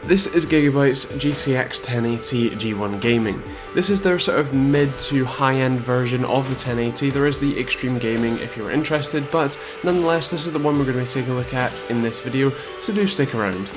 This is Gigabyte's GTX 1080 G1 Gaming. This is their sort of mid to high-end version of the 1080. There is the Extreme Gaming if you're interested, but nonetheless this is the one we're going to be taking a look at in this video, so do stick around.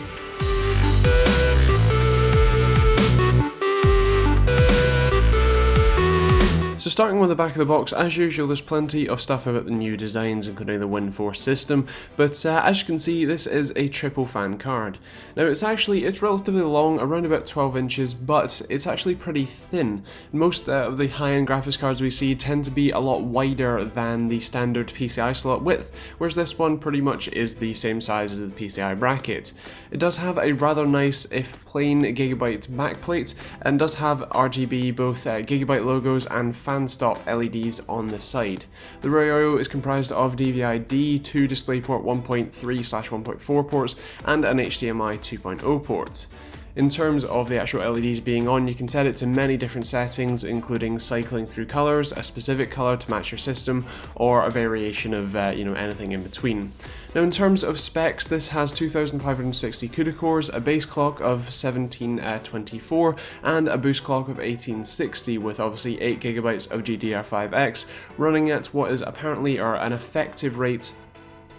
So starting with the back of the box, as usual there's plenty of stuff about the new designs including the WinForce system, but as you can see this is a triple fan card. Now it's relatively long, around about 12 inches, but it's actually pretty thin. Most of the high-end graphics cards we see tend to be a lot wider than the standard PCI slot width, whereas this one pretty much is the same size as the PCI bracket. It does have a rather nice, if plain, Gigabyte backplate, and does have RGB, both Gigabyte logos and fan stop LEDs on the side. The rear I/O is comprised of DVI-D, 2 DisplayPort 1.3/1.4 ports, and an HDMI 2.0 port. In terms of the actual LEDs being on, you can set it to many different settings, including cycling through colors, a specific color to match your system, or a variation of anything in between. Now in terms of specs, this has 2560 CUDA cores, a base clock of 1724, and a boost clock of 1860, with obviously 8 GB of GDDR5X, running at what is apparently an effective rate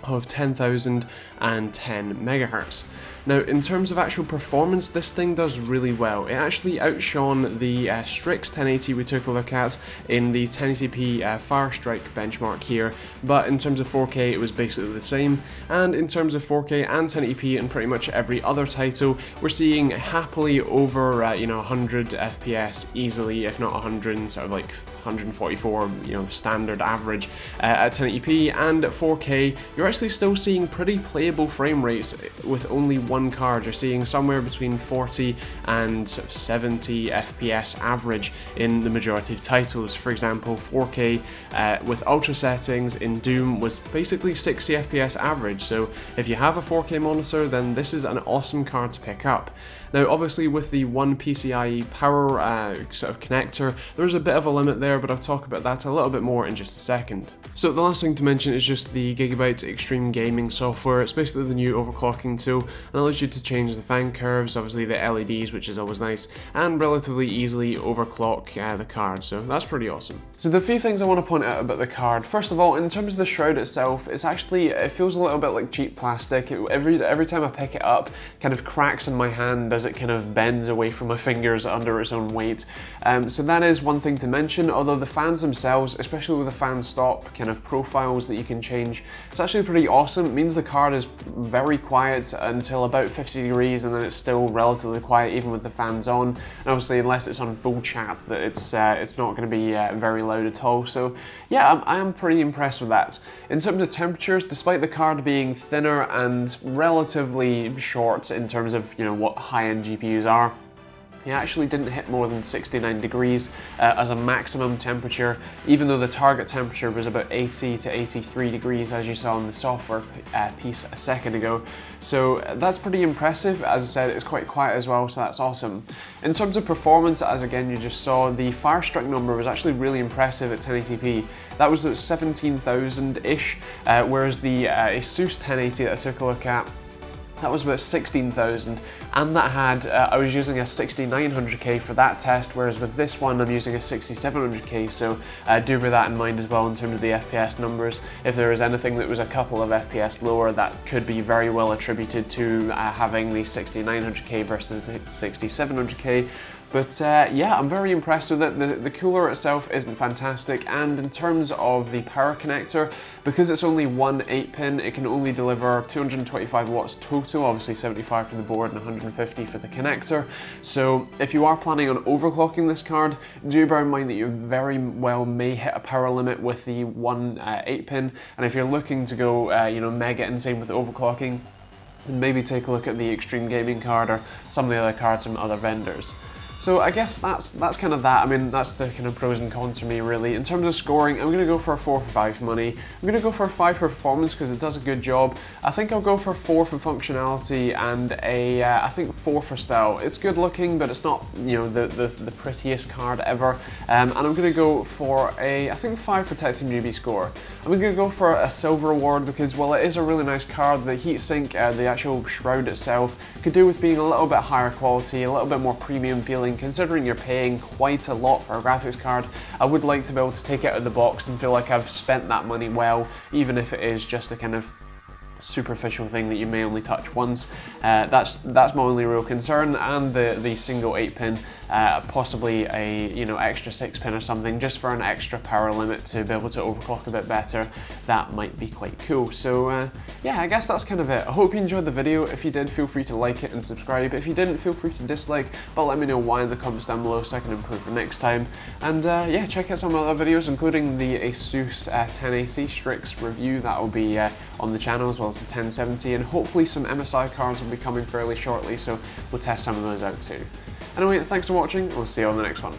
of 10,010 MHz. Now in terms of actual performance, this thing does really well. It actually outshone the Strix 1080 we took a look at in the 1080p Firestrike benchmark here, but in terms of 4K it was basically the same, and in terms of 4K and 1080p and pretty much every other title, we're seeing happily over 100 FPS easily, if not 100, sort of like 144, standard average at 1080p, and at 4K you're actually still seeing pretty playable frame rates with only one card. You're seeing somewhere between 40 and 70 FPS average in the majority of titles. For example, 4K with ultra settings in Doom was basically 60 FPS average, so if you have a 4K monitor then this is an awesome card to pick up. Now obviously with the one PCIe power sort of connector, there's a bit of a limit there, but I'll talk about that a little bit more in just a second. So the last thing to mention is just the Gigabyte Extreme Gaming software. It's basically the new overclocking tool and allows you to change the fan curves, obviously the LEDs, which is always nice, and relatively easily overclock the card, so that's pretty awesome. So the few things I want to point out about the card. First of all, in terms of the shroud itself, it feels a little bit like cheap plastic. Every time I pick it up, it kind of cracks in my hand as it kind of bends away from my fingers under its own weight. So that is one thing to mention, although the fans themselves, especially with the fan stop kind of profiles that you can change, it's actually pretty awesome. It means the card is very quiet until about 50 degrees, and then it's still relatively quiet even with the fans on. And obviously unless it's on full chat, that it's not going to be very loud at all. So yeah, I am pretty impressed with that. In terms of temperatures, despite the card being thinner and relatively short in terms of what high-end GPUs are, it actually didn't hit more than 69 degrees as a maximum temperature, even though the target temperature was about 80 to 83 degrees as you saw in the software piece a second ago. So that's pretty impressive. As I said, it's quite quiet as well, so that's awesome. In terms of performance, as again you just saw, the Firestrike number was actually really impressive at 1080p. That was at 17,000-ish, whereas the Asus 1080 that I took a look at, that was about 16,000, and that had, I was using a 6900K for that test, whereas with this one I'm using a 6700K, so do bear that in mind as well in terms of the FPS numbers. If there is anything that was a couple of FPS lower, that could be very well attributed to having the 6900K versus the 6700K. But yeah, I'm very impressed with it. The cooler itself isn't fantastic, and in terms of the power connector, because it's only one 8-pin, it can only deliver 225 watts total, obviously 75 for the board and 150 for the connector. So if you are planning on overclocking this card, do bear in mind that you very well may hit a power limit with the one 8-pin, and if you're looking to go mega insane with overclocking, then maybe take a look at the Extreme Gaming card or some of the other cards from other vendors. So I guess that's kind of that. I mean, that's the kind of pros and cons for me, really. In terms of scoring, I'm going to go for a 4 for 5 for money. I'm going to go for a 5 for performance because it does a good job. I think I'll go for 4 for functionality and I think 4 for style. It's good looking, but it's not, you know, the prettiest card ever. And I'm going to go for I think 5 for TechteamGB score. I'm going to go for a silver award because, well, it is a really nice card. The heatsink, the actual shroud itself, could do with being a little bit higher quality, a little bit more premium feeling. Considering you're paying quite a lot for a graphics card, I would like to be able to take it out of the box and feel like I've spent that money well, even if it is just a kind of superficial thing that you may only touch once. That's my only real concern, and the single 8-pin, possibly a, you know, extra 6-pin or something, just for an extra power limit to be able to overclock a bit better. That might be quite cool. So yeah, I guess that's kind of it. I hope you enjoyed the video. If you did, feel free to like it and subscribe. If you didn't, feel free to dislike, but let me know why in the comments down below so I can improve for next time. And yeah, check out some of my other videos, including the Asus 10AC Strix review. That will be on the channel, as well as the 1070, and hopefully some MSI cards will be coming fairly shortly, so we'll test some of those out too. Anyway, thanks for watching, and we'll see you on the next one.